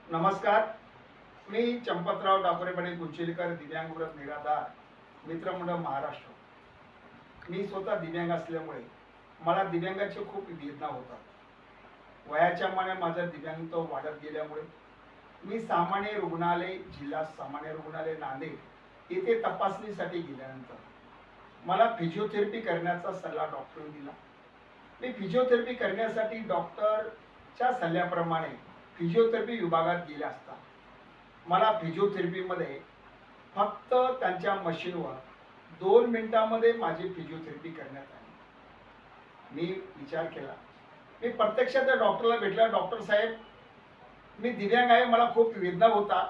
नमस्कार. मी चंपतराव डाकोरे गुंचेलीकर, दिव्यांग व्रत निराधार मित्रमंडळ महाराष्ट्र. मी स्वतः दिव्यांग असल्यामुळे मला दिव्यांगाची खूप वेदना होतात. वयाच्या मानाने माझं दिव्यांगत्व वाढत गेल्यामुळे मी सामान्य रुग्णालय, जिल्हा सामान्य रुग्णालय नांदेड येथे तपासणीसाठी गेल्यानंतर मला फिजिओथेरपी करण्याचा सल्ला डॉक्टरांनी दिला. मी फिजिओथेरपी करण्यासाठी डॉक्टरच्या सल्ल्याप्रमाणे फिजिओथेरपी विभागात गेले असता मला फिजिओथेरपीमध्ये फक्त त्यांच्या मशीनवर 2 मिनिटांमध्ये माझी फिजिओथेरपी करण्यात आली. मी विचार केला. मी प्रत्यक्षात त्या डॉक्टरला भेटला. डॉक्टर साहेब, मी दिव्यांग आहे, मला खूप वेदना होता.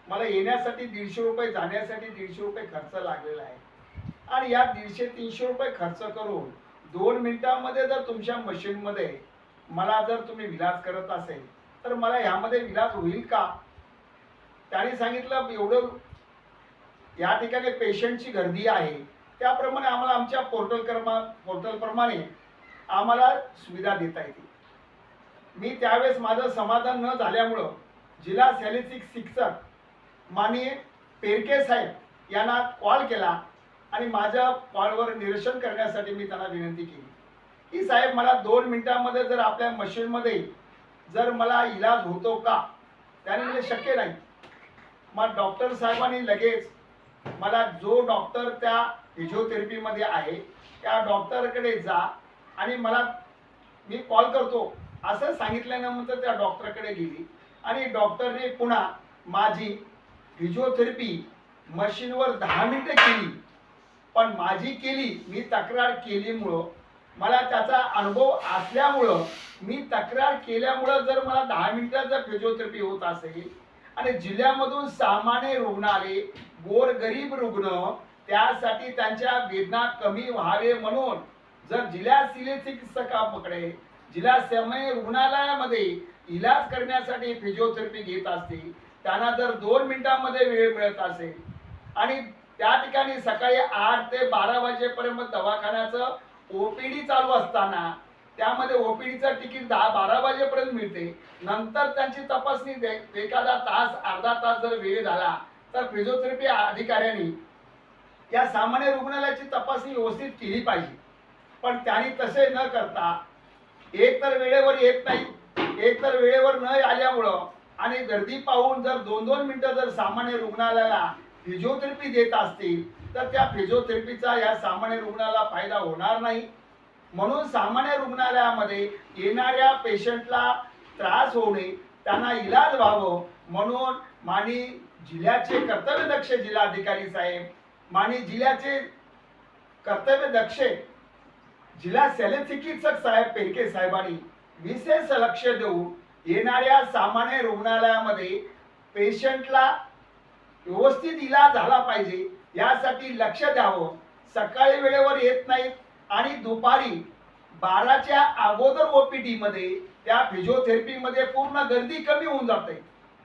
मला येण्यासाठी 150 रुपये, जाण्यासाठी 150 रुपये खर्च लागलेला आहे आणि या 150-300 रुपये खर्च करून 2 मिनिटांमध्ये जर तुमच्या मशीनमध्ये मला जर तुम्ही विलाज करत असेल तर मला ह्यामध्ये विलाज होईल का? त्याने सांगितलं, एवढं या ठिकाणी पेशंटची गर्दी आहे, त्याप्रमाणे आम्हाला आमच्या पोर्टलप्रमाणे आम्हाला सुविधा देता येते. मी त्यावेळेस माझं समाधान न झाल्यामुळं जिल्हा शल्यचिकित्सक शिक्षक माननीय पेरके साहेब यांना कॉल केला आणि माझ्या कॉलवर निरसन करण्यासाठी मी त्यांना विनंती केली की साहेब, मला 2 मिनिटांमध्ये जर आपल्या मशीनमध्ये जर मला इलाज होतो का? त्याने म्हणजे शक्य नाही. मग डॉक्टर साहेबांनी लगेच मला जो डॉक्टर त्या फिजिओथेरपीमध्ये आहे त्या डॉक्टरकडे जा आणि मी कॉल करतो असं सांगितल्यानंतर त्या डॉक्टरकडे गेली आणि डॉक्टरने पुन्हा माझी फिजिओथेरपी मशीनवर 10 मिनिटं केली. पण माझी केली, मी तक्रार केलीमुळं, मला त्याचा अनुभव असल्यामुळं, मी तक्रार केल्यामुळं जर मला 10 मिनिटाचा फिजिओथेरपी होत असेल आणि जिल्ह्यामधून सामान्य रुग्णालय, गोरगरीब रुग्ण, त्यासाठी त्यांच्या वेदना कमी व्हावे म्हणून जर जिल्हा शल्यचिकित्सकाकडे जिल्हा सामान्य रुग्णालयामध्ये इलाज करण्यासाठी फिजिओथेरपी घेत असतील, त्यांना जर 2 मिनिटांमध्ये वेळ मिळत असेल आणि त्या ठिकाणी सकाळी 8 ते 12 वाजेपर्यंत दवाखान्याचं ओपीडी चालू असताना त्यामध्ये ओपीडीचं तिकीट 10-12 वाजेपर्यंत मिळते. नंतर त्यांची तपासणी एखादा तास, अर्धा तास जर वेळ झाला तर फिजिओथेरपी अधिकाऱ्यांनी या सामान्य रुग्णालयाची तपासणी व्यवस्थित केली पाहिजे. पण त्यांनी तसे न करता एक तर वेळेवर येत नाही, एक तर वेळेवर न आल्यामुळं आणि गर्दी पाहून जर 2-2 मिनिटं जर सामान्य रुग्णालयाला फिजिओथेरपी देत असतील तर त्या फिजिओथेरपीचा या सामान्य रुग्णाला फायदा होणार नाही. म्हणून सामान्य रुग्णालयामध्ये येणाऱ्या पेशंटला त्रास होणे, त्यांना इलाज व्हावं म्हणून माननीय जिल्ह्याचे कर्तव्यदक्ष जिल्हाधिकारी साहेब, माननीय जिल्ह्याचे कर्तव्यदक्ष जिल्हा शल्यचिकित्सक साहेब पेरके साहेबांनी विशेष लक्ष देऊन येणाऱ्या सामान्य रुग्णालयामध्ये पेशंटला व्यवस्थित इलाज झाला पाहिजे यासाठी लक्ष द्यावं. सकाळी वेळेवर येत नाहीत आणि दुपारी 12च्या अगोदर ओपीडी मध्ये त्या फिजिओथेरपी मध्ये पूर्ण गर्दी कमी होऊन जाते.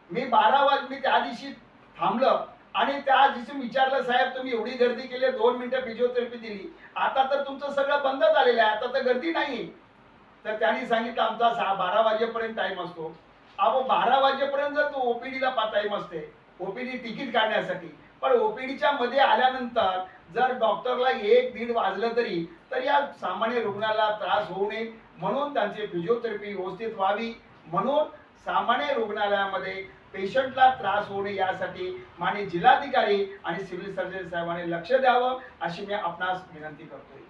मी 12 वाज मी त्या दिवशी थांबलं आणि त्या दिवशी विचारलं, साहेब तुम्ही एवढी गर्दी केली, 2 मिनिटं फिजिओथेरपी दिली, आता तर तुमचं सगळं बंद झालेलं आहे, आता तर गर्दी नाही. तर त्यांनी सांगितलं आमचा 12 वाजेपर्यंत टाइम असतो. अहो 12 वाजेपर्यंत जर तो ओपीडीला टाइम असते, ओपीडी तिकीट काढण्यासाठी, पण ओपीडीच्या मध्ये आल्यानंतर जर डॉक्टरला 1-1:30 वाजलं तर या सामान्य रुग्णाला त्रास होऊ नये म्हणून त्यांची फिजिओथेरपी व्यवस्थित व्हावी म्हणून सामान्य रुग्णालयामध्ये पेशंटला त्रास होऊ नये यासाठी माननीय जिल्हाधिकारी आणि सिव्हिल सर्जन साहेबांनी लक्ष द्यावं अशी मी आपणास विनंती करतोय.